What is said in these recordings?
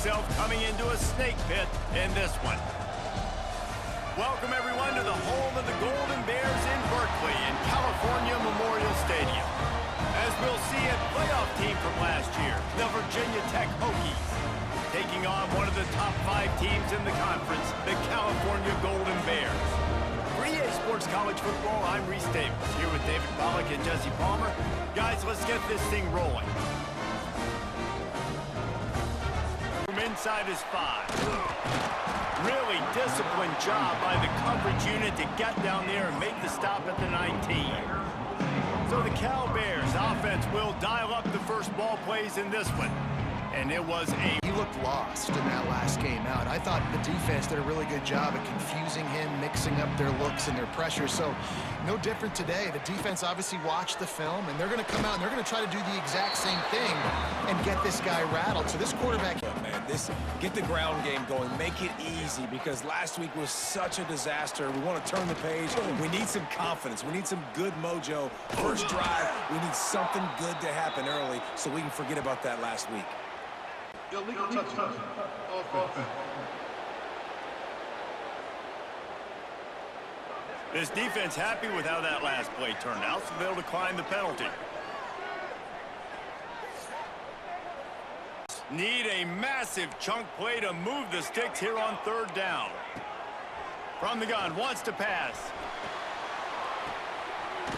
himself coming into a snake pit in this one. Welcome, everyone, to the home of the Golden Bears in Berkeley in California Memorial Stadium. As we'll see, a playoff team from last year, the Virginia Tech Hokies, taking on one of the top 5 teams in the conference, the California Golden Bears. For EA Sports College Football, I'm Reese Davis, here with David Pollack and Jesse Palmer. Guys, let's get this thing rolling. From inside his 5. Really disciplined job by the coverage unit to get down there and make the stop at the 19. So the Cal Bears offense will dial up the first ball plays in this one. And it was He looked lost in that last game out. I thought the defense did a really good job of confusing him, mixing up their looks and their pressure. So no different today. The defense obviously watched the film, and they're going to come out and they're going to try to do the exact same thing and get this guy rattled. So this quarterback... Get the ground game going. Make it easy, because last week was such a disaster. We want to turn the page. We need some confidence. We need some good mojo. First drive, we need something good to happen early so we can forget about that last week. Illegal touchdown. Offense. This defense happy with how that last play turned out, so they'll decline the penalty. Need a massive chunk play to move the sticks here on 3rd down. From the gun, wants to pass.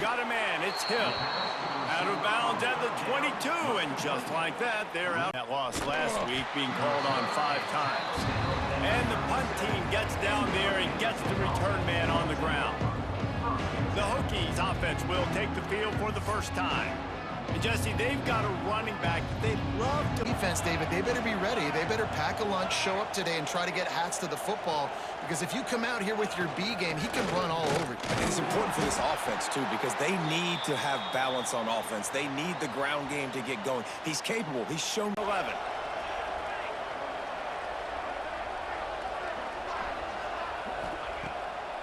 Got a man, it's Hill. Out of bounds at the 22, and just like that, they're out. That loss last week being called on 5 times. And the punt team gets down there and gets the return man on the ground. The Hokies offense will take the field for the first time. And Jesse, they've got a running back that they'd love to... Defense, David, they better be ready. They better pack a lunch, show up today, and try to get hats to the football. Because if you come out here with your B game, he can run all over you. And it's important for this offense, too, because they need to have balance on offense. They need the ground game to get going. He's capable. He's shown 11.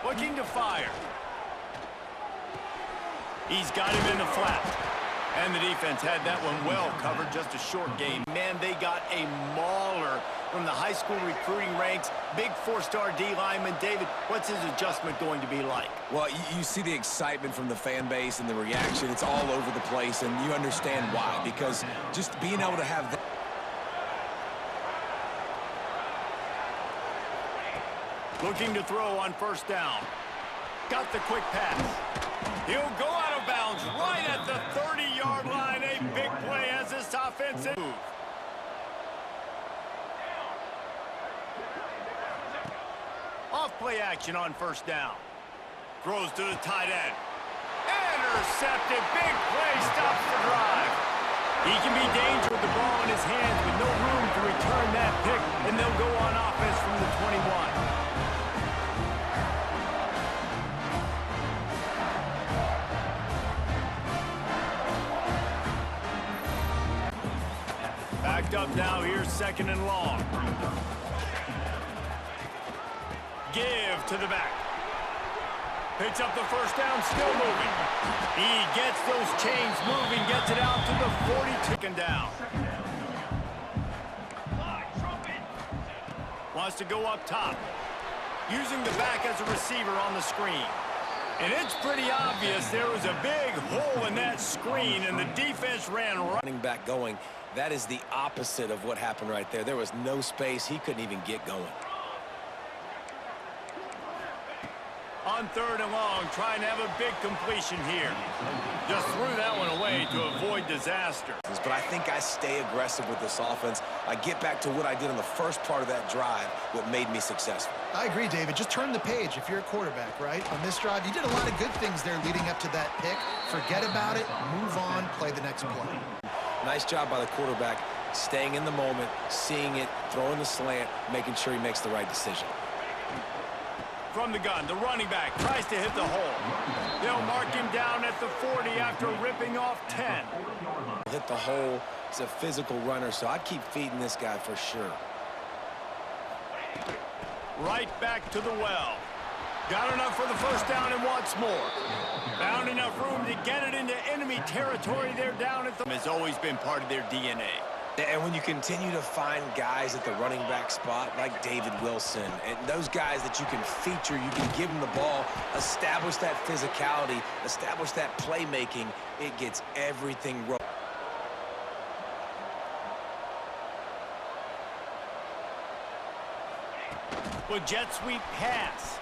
Looking to fire. He's got him in the flat. And the defense had that one well covered, just a short game. Man, they got a mauler from the high school recruiting ranks. Big 4-star D lineman. David, what's his adjustment going to be like? Well, you see the excitement from the fan base and the reaction. It's all over the place, and you understand why. Because just being able to have that... Looking to throw on 1st down. Got the quick pass. He'll go out of bounds right at the 30-yard line. A big play as this offensive move. Off play action on 1st down. Throws to the tight end. Intercepted. Big play. Stops the drive. He can be dangerous with the ball in his hands with no room to return that pick, and they'll go on offense from the 21. Backed up now, here's 2nd and long. Give to the back. Picks up the 1st down, still moving. He gets those chains moving, gets it out to the 42. Down. Wants to go up top. Using the back as a receiver on the screen. And it's pretty obvious there was a big hole in that screen, and the defense ran running back going. That is the opposite of what happened right there. There was no space. He couldn't even get going. On 3rd and long, trying to have a big completion here. Just threw that one away to avoid disaster. But I think I stay aggressive with this offense. I get back to what I did in the first part of that drive, what made me successful. I agree, David. Just turn the page if you're a quarterback, right? On this drive, you did a lot of good things there leading up to that pick. Forget about it, move on, play the next play. Nice job by the quarterback, staying in the moment, seeing it, throwing the slant, making sure he makes the right decision. From the gun, the running back tries to hit the hole. They'll mark him down at the 40 after ripping off 10. Hit the hole. He's a physical runner, so I'd keep feeding this guy for sure. Right back to the well. Got enough for the 1st down and wants more. Found enough room to get it into enemy territory. They're down at the... Has always been part of their DNA. And when you continue to find guys at the running back spot like David Wilson, and those guys that you can feature, you can give them the ball, establish that physicality, establish that playmaking, it gets everything rolling. With jet sweep pass.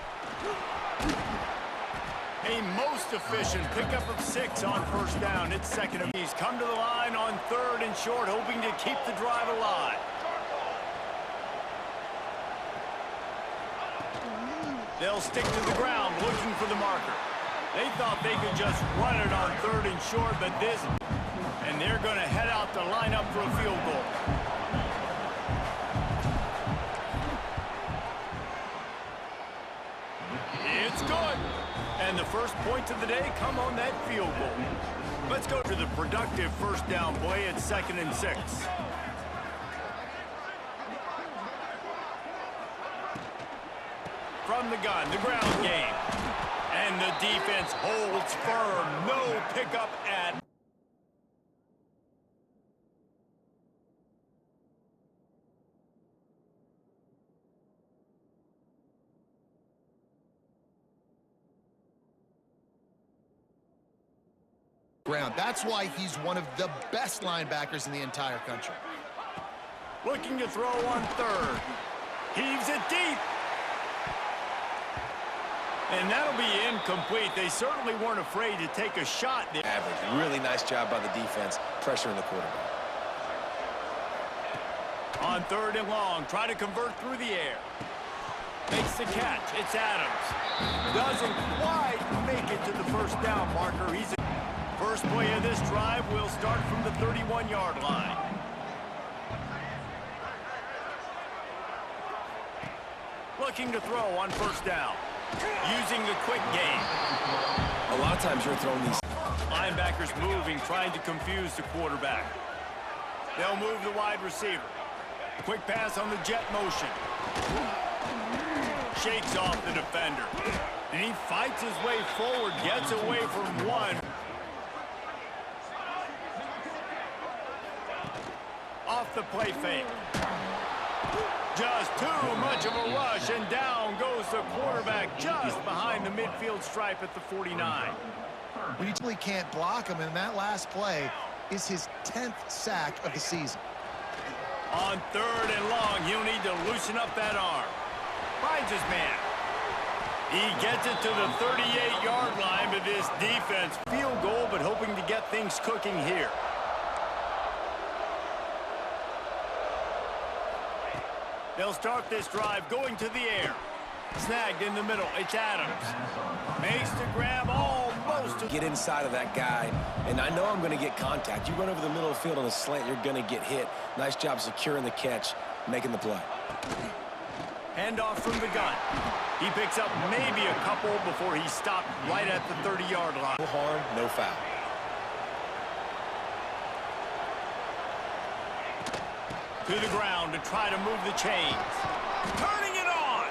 A most efficient pickup of 6 on first down. It's second and he's come to the line on 3rd and short, hoping to keep the drive alive. They'll stick to the ground looking for the marker. They thought they could just run it on 3rd and short, but this, and they're going to head out to line up for a field goal. It's good. And the first points of the day come on that field goal. Let's go to the productive first down play at 2nd and 6. From the gun, the ground game. And the defense holds firm. No pickup at ground. That's why he's one of the best linebackers in the entire country. looking to throw on 3rd. Heaves it deep. And that'll be incomplete. They certainly weren't afraid to take a shot there. Average. Really nice job by the defense, pressuring the quarterback. On 3rd and long, try to convert through the air. Makes the catch. It's Adams. Doesn't quite make it to the first down marker. First play of this drive will start from the 31-yard line. Looking to throw on first down. Using the quick game. A lot of times you're throwing these. Linebackers moving, trying to confuse the quarterback. They'll move the wide receiver. Quick pass on the jet motion. Shakes off the defender. And he fights his way forward, gets away from one. Off the play fake. Just too much of a rush, and down goes the quarterback just behind the midfield stripe at the 49. We usually can't block him, and that last play is his 10th sack of the season. On 3rd and long, he'll need to loosen up that arm. Finds his man. He gets it to the 38-yard line, but this defense field goal, but hoping to get things cooking here. They'll start this drive going to the air. Snagged in the middle. It's Adams. Makes the grab almost. Get inside of that guy, and I know I'm going to get contact. You run over the middle of the field on a slant, you're going to get hit. Nice job securing the catch, making the play. Handoff from the gun. He picks up maybe a couple before he stopped right at the 30-yard line. No harm, no foul. To the ground to try to move the chains. Turning it on.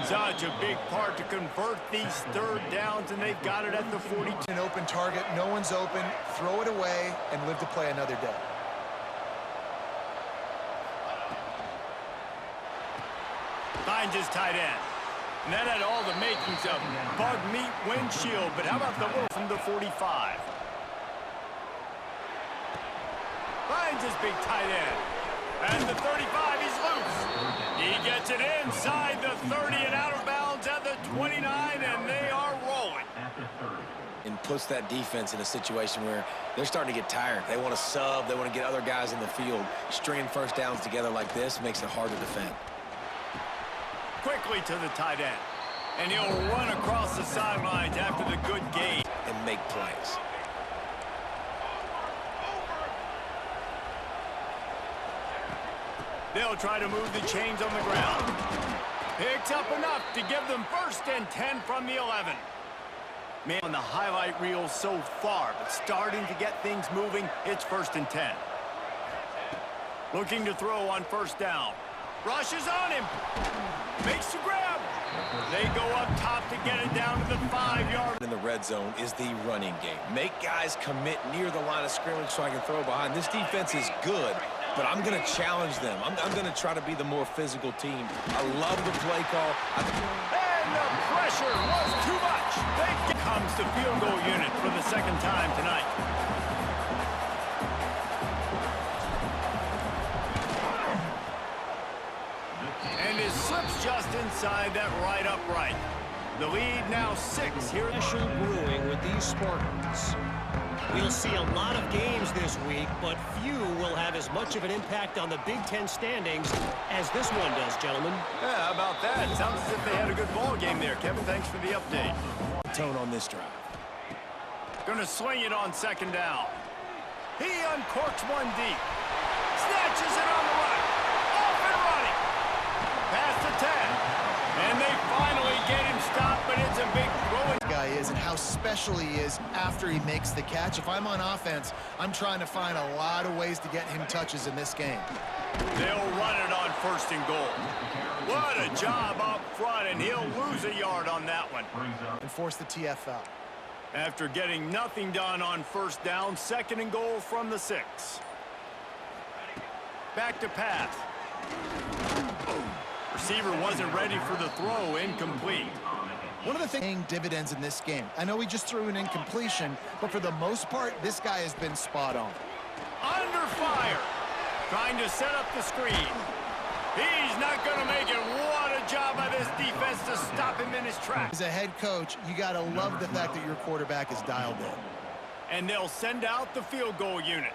Such a big part to convert these 3rd downs, and they've got it at the 42. An open target, no one's open, throw it away, and live to play another day. Finds his tight end. And that had all the makings of bug meat windshield, but how about the little from the 45? Finds his big tight end. And the 35, he's loose. He gets it inside the 30 and out of bounds at the 29, and they are rolling. And puts that defense in a situation where they're starting to get tired. They want to sub. They want to get other guys in the field. Stringing first downs together like this makes it hard to defend. Quickly to the tight end. And he'll run across the sidelines after the good game. And make plays. They'll try to move the chains on the ground. Picks up enough to give them 1st and 10 from the 11. Man, on the highlight reel so far, but starting to get things moving, it's 1st and 10. Looking to throw on first down. Rushes on him. Makes the grab. They go up top to get it down to the 5-yard. In the red zone is the running game. Make guys commit near the line of scrimmage so I can throw behind. This defense is good but I'm going to challenge them. I'm going to try to be the more physical team. I love the play call. And the pressure was too much. They comes to field goal unit for the second time tonight. And it slips just inside that right upright. The lead now 6 here. Special brewing with these Spartans. We'll see a lot of games this week, but few will have as much of an impact on the Big Ten standings as this one does, gentlemen. Yeah, how about that? Sounds as if they had a good ball game there. Kevin, thanks for the update. Tone on this drive. Gonna swing it on second down. He uncorks one deep. Snatches it on the right. Off and running. Past the 10. And they finally get him stopped, but it's a big throwing. Guy is and how special he is after he makes the catch. If I'm on offense, I'm trying to find a lot of ways to get him touches in this game. They'll run it on first and goal. What a job up front, and he'll lose a yard on that one. And force the TFL. After getting nothing done on first down, second and goal from the 6. Back to pass. Receiver wasn't ready for the throw, incomplete. One of the things paying dividends in this game. I know he just threw an incompletion, but for the most part, this guy has been spot on. Under fire. Trying to set up the screen. He's not going to make it. What a job by this defense to stop him in his tracks. As a head coach, you got to love the fact that your quarterback is dialed in. And they'll send out the field goal unit.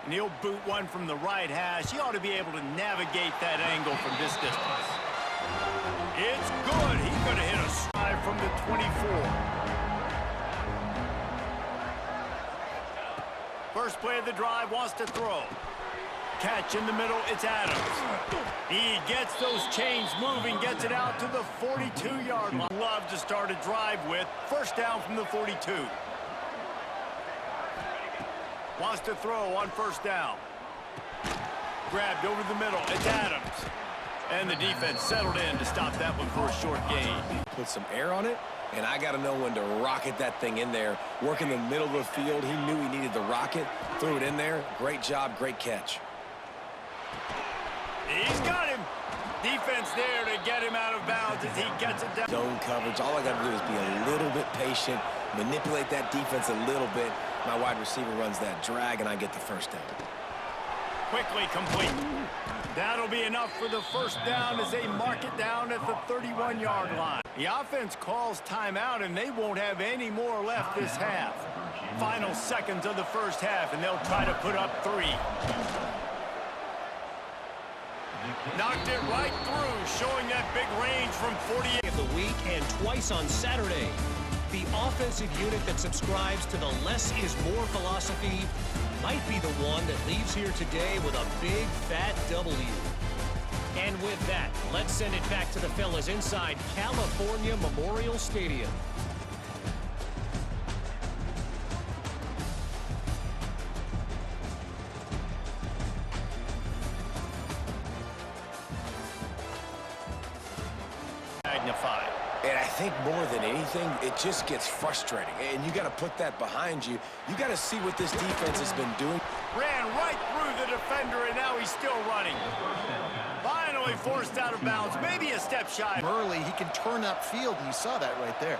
And he'll boot one from the right hash. He ought to be able to navigate that angle from this distance. It's good. He could have hit a stride from the 24. First play of the drive, wants to throw. Catch in the middle, it's Adams. He gets those chains moving, gets it out to the 42-yard line. Love to start a drive with. First down from the 42. Wants to throw on first down. Grabbed over the middle, it's Adams. And the defense settled in to stop that one for a short gain. Put some air on it, and I got to know when to rocket that thing in there. Work in the middle of the field. He knew he needed the rocket. Threw it in there. Great job, great catch. He's got him. Defense there to get him out of bounds as he gets it down. Zone coverage. All I got to do is be a little bit patient, manipulate that defense a little bit. My wide receiver runs that drag, and I get the first down. Quickly complete. That'll be enough for the first down as they mark it down at the 31-yard line. The offense calls timeout, and they won't have any more left this half. Final seconds of the first half, and they'll try to put up 3. Knocked it right through, showing that big range from 48. Of the week and twice on Saturday. The offensive unit that subscribes to the less is more philosophy might be the one that leaves here today with a big fat W. And with that, let's send it back to the fellas inside California Memorial Stadium. Magnified. And I think more than anything, it just gets frustrating. And you got to put that behind you. You got to see what this defense has been doing. Ran right through the defender, and now he's still running. Finally forced out of bounds, maybe a step shy. Early, he can turn upfield, and you saw that right there.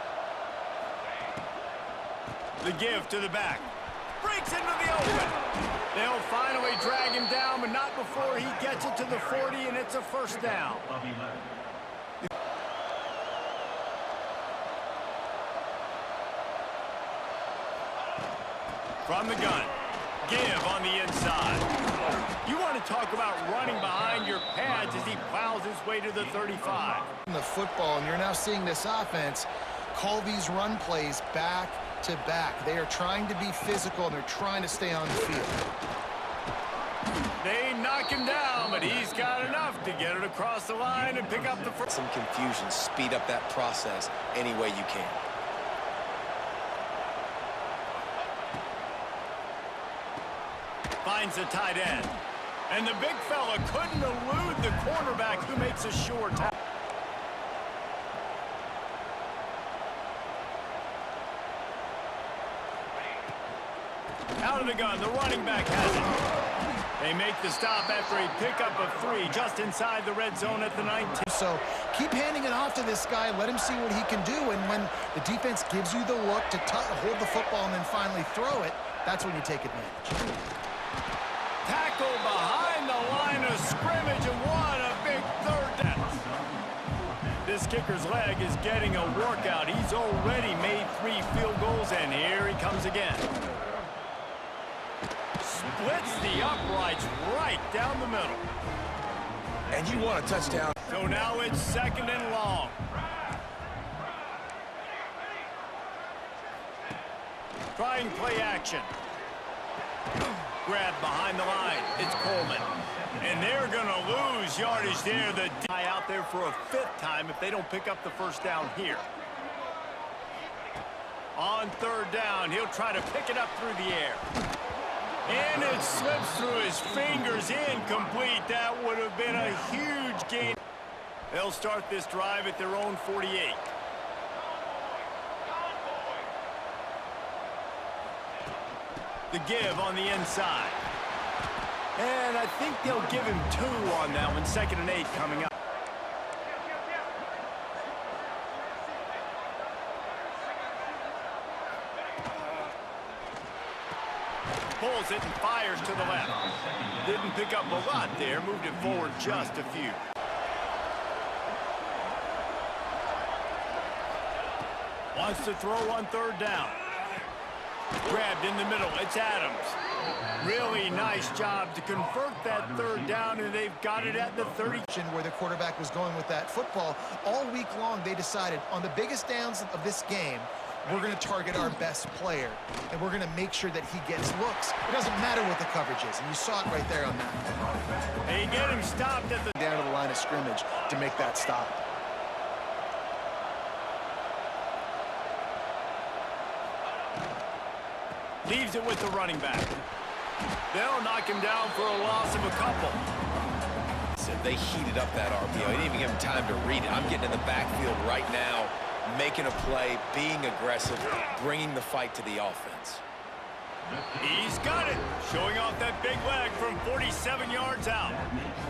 The give to the back. Breaks into the open. They'll finally drag him down, but not before he gets it to the 40, and it's a first down. From the gun. Give on the inside. You want to talk about running behind your pads as he plows his way to the 35. In the football, and you're now seeing this offense call these run plays back to back. They are trying to be physical, and they're trying to stay on the field. They knock him down, but he's got enough to get it across the line and pick up the first. Some confusion. Speed up that process any way you can. Finds the tight end. And the big fella couldn't elude the cornerback who makes a sure tackle. Out of the gun, the running back has it. They make the stop after a pickup of 3 just inside the red zone at the 19. So keep handing it off to this guy. Let him see what he can do. And when the defense gives you the look to hold the football and then finally throw it, that's when you take advantage. Tackle behind the line of scrimmage, and what a big third down. This kicker's leg is getting a workout. He's already made 3 field goals, and here he comes again. Splits the uprights right down the middle. And you want a touchdown. So now it's 2nd and long. Trying play action. Grab behind the line. It's Coleman. And they're going to lose yardage there. The guy out there for a 5th time if they don't pick up the first down here. On 3rd down, he'll try to pick it up through the air. And it slips through his fingers, incomplete. That would have been a huge gain. They'll start this drive at their own 48. The give on the inside. And I think they'll give him 2 on that one. 2nd and 8 coming up. Pulls it and fires to the left. Didn't pick up a lot there. Moved it forward just a few. Wants to throw on 3rd down. Grabbed in the middle. It's Adams. Really nice job to convert that 3rd down, and they've got it at the 30. Where the quarterback was going with that football. All week long, they decided on the biggest downs of this game, we're going to target our best player, and we're going to make sure that he gets looks. It doesn't matter what the coverage is, and you saw it right there on that. They get him stopped at the down to the line of scrimmage to make that stop. Leaves it with the running back. They'll knock him down for a loss of a couple. They heated up that RPO. They didn't even give him time to read it. I'm getting in the backfield right now, making a play, being aggressive, bringing the fight to the offense. He's got it, showing off that big leg from 47 yards out.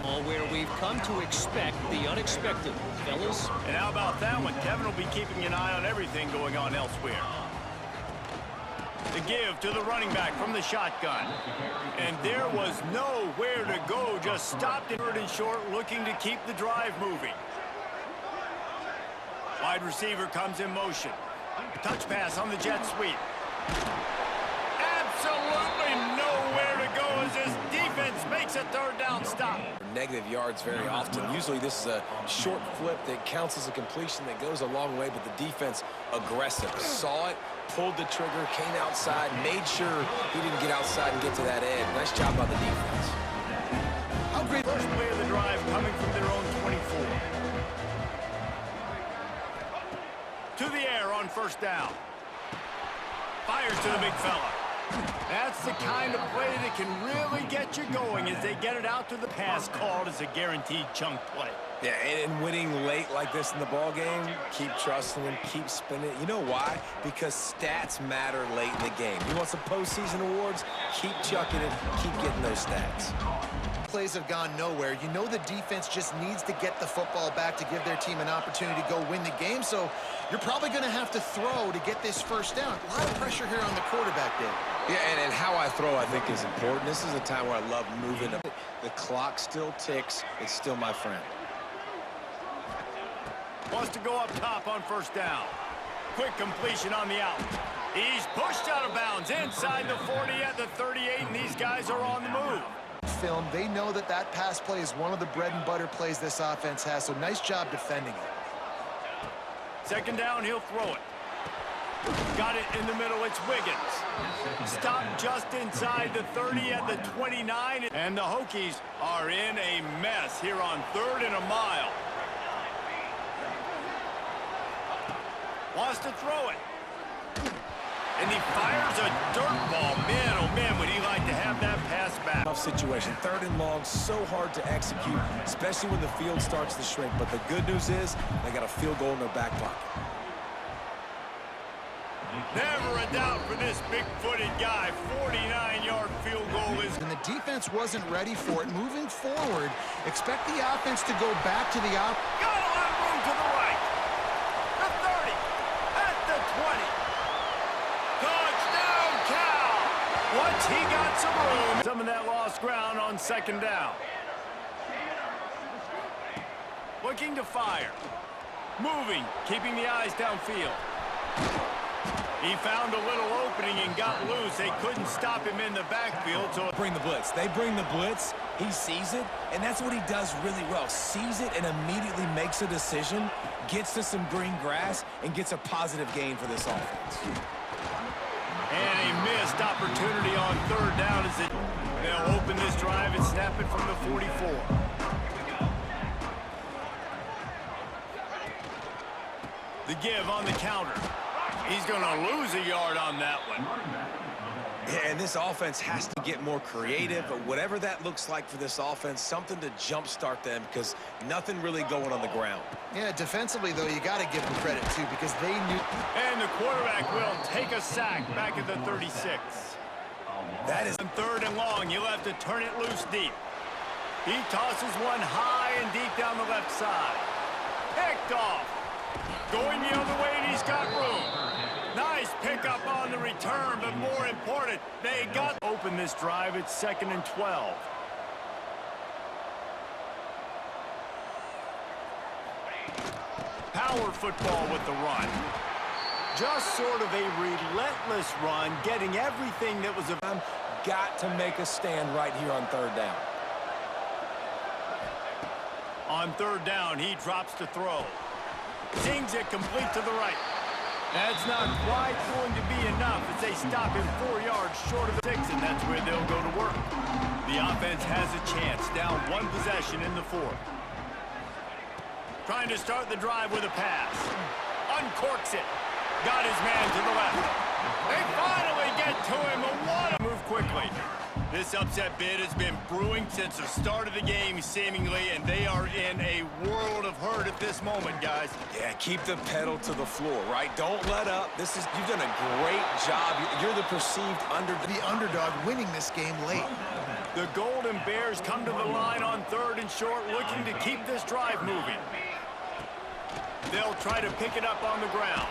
All where we've come to expect the unexpected, fellas. And how about that one? Kevin will be keeping an eye on everything going on elsewhere. The give to the running back from the shotgun. And there was nowhere to go, just stopped it and short, looking to keep the drive moving. Wide receiver comes in motion. Touch pass on the jet sweep. Absolutely nowhere to go as this defense makes a 3rd down stop. Negative yards very often. Usually this is a short flip that counts as a completion that goes a long way, but the defense aggressive. Saw it, pulled the trigger, came outside, made sure he didn't get outside and get to that edge. Nice job by the defense. How great. First play of the drive coming from their own 24. To the air on 1st down. Fires to the big fella. That's the kind of play that can really get you going as they get it out to the pass called as a guaranteed chunk play. Yeah, and winning late like this in the ball game, keep trusting him, keep spinning it. You know why? Because stats matter late in the game. You want some postseason awards? Keep chucking it, keep getting those stats. Plays have gone nowhere. You know the defense just needs to get the football back to give their team an opportunity to go win the game, so you're probably going to have to throw to get this 1st down. A lot of pressure here on the quarterback, Dave. Yeah, and how I throw, I think, is important. This is a time where I love moving. The clock still ticks. It's still my friend. Wants to go up top on 1st down. Quick completion on the out. He's pushed out of bounds inside the 40 at the 38, and these guys are on the move. Film, they know that that pass play is one of the bread and butter plays this offense has, so nice job defending it. 2nd down, he'll throw it. Got it in the middle, it's Wiggins. Stopped just inside the 30 at the 29, and the Hokies are in a mess here on 3rd and a mile. Wants to throw it. And he fires a dirt ball. Man, oh man, would he like to have that pass back. Tough situation. 3rd and long, so hard to execute, especially when the field starts to shrink. But the good news is they got a field goal in their back pocket. Never a doubt for this big-footed guy. 49-yard field goal is... And the defense wasn't ready for it. Moving forward, expect the offense to go back to the Got a lot of room to the right. The 30. At the 20. Touchdown, Cal. Once he got some room. Some of that lost ground on second down. Looking to fire. Moving, keeping the eyes downfield. He found a little opening and got loose. They couldn't stop him in the backfield. So Bring the blitz. They bring the blitz. He sees it, and that's what he does really well. Sees it and immediately makes a decision, gets to some green grass, and gets a positive gain for this offense. And a missed opportunity on third down as they'll open this drive and snap it from the 44. The give on the counter. He's going to lose a yard on that one. Yeah, and this offense has to get more creative, but whatever that looks like for this offense, something to jumpstart them because nothing really going on the ground. Yeah, defensively, though, you got to give them credit, too, because they knew... And the quarterback will take a sack back at the 36. That is... On third and long, he'll have to turn it loose deep. He tosses one high and deep down the left side. Picked off. Going the other way, and he's got room. Nice pickup on the return, but more important, they got open this drive. It's 2nd and 12. Power football with the run. Just sort of a relentless run, getting everything that was available. Got to make a stand right here on third down. On third down, he drops to throw. Sings it complete to the right. That's not quite going to be enough as they stop him 4 yards short of the 6, and that's where they'll go to work. The offense has a chance, down one possession in the 4th. Trying to start the drive with a pass. Uncorks it. Got his man to the left. They finally get to him. What a move quickly. This upset bid has been brewing since the start of the game, seemingly, and they are in a world of hurt at this moment, guys. Yeah, keep the pedal to the floor, right? Don't let up. You've done a great job. You're the perceived underdog winning this game late. The Golden Bears come to the line on third and short, looking to keep this drive moving. They'll try to pick it up on the ground.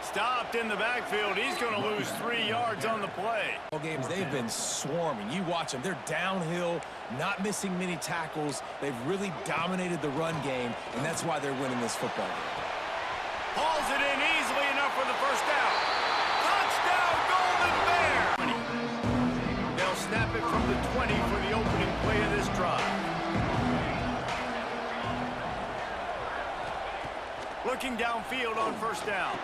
Stopped in the backfield. He's going to lose 3 yards on the play. All games, they've been swarming. You watch them. They're downhill, not missing many tackles. They've really dominated the run game, and that's why they're winning this football game. Hauls it in easily enough for the first down. Touchdown, Golden Bears! They'll snap it from the 20 for the opening play of this drive. Looking downfield on first down.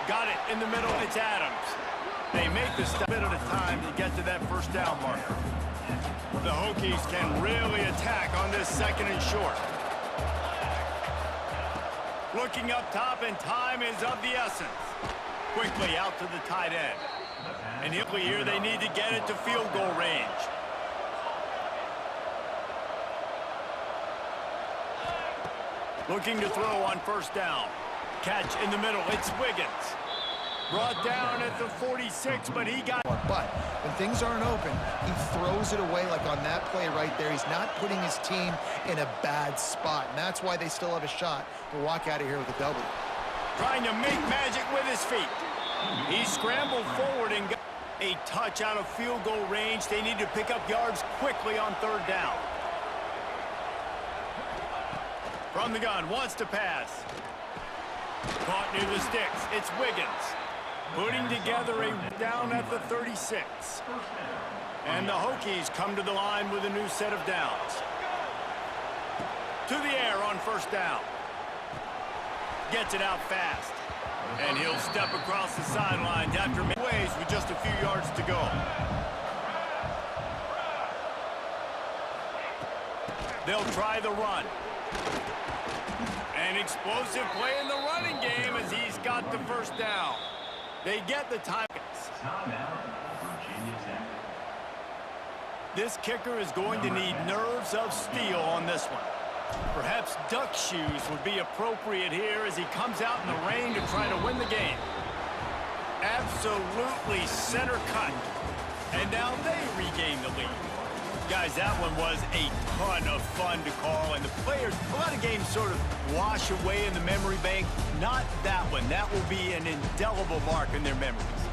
Got it in the middle. It's Adams. They make the stop a bit at a time to get to that first down marker. The Hokies can really attack on this 2nd and short. Looking up top, and time is of the essence. Quickly out to the tight end. And here they need to get it to field goal range. Looking to throw on first down. Catch in the middle. It's Wiggins. Brought down at the 46, but he got... But when things aren't open, he throws it away like on that play right there. He's not putting his team in a bad spot, and that's why they still have a shot to walk out of here with a W. Trying to make magic with his feet. He scrambled forward and got a touch out of field goal range. They need to pick up yards quickly on third down. From the gun, wants to pass. Caught near the sticks. It's Wiggins. Putting together a down at the 36. And the Hokies come to the line with a new set of downs. To the air on first down. Gets it out fast. And he'll step across the sidelines after ways with just a few yards to go. They'll try the run. An explosive play in the running game as he's got the first down. They get the time. This kicker is going to need nerves of steel on this one. Perhaps duck shoes would be appropriate here as he comes out in the rain to try to win the game. Absolutely center cut. And now they regain the lead. Guys, that one was a ton of fun to call, and the players, a lot of games sort of wash away in the memory bank. Not that one. That will be an indelible mark in their memories.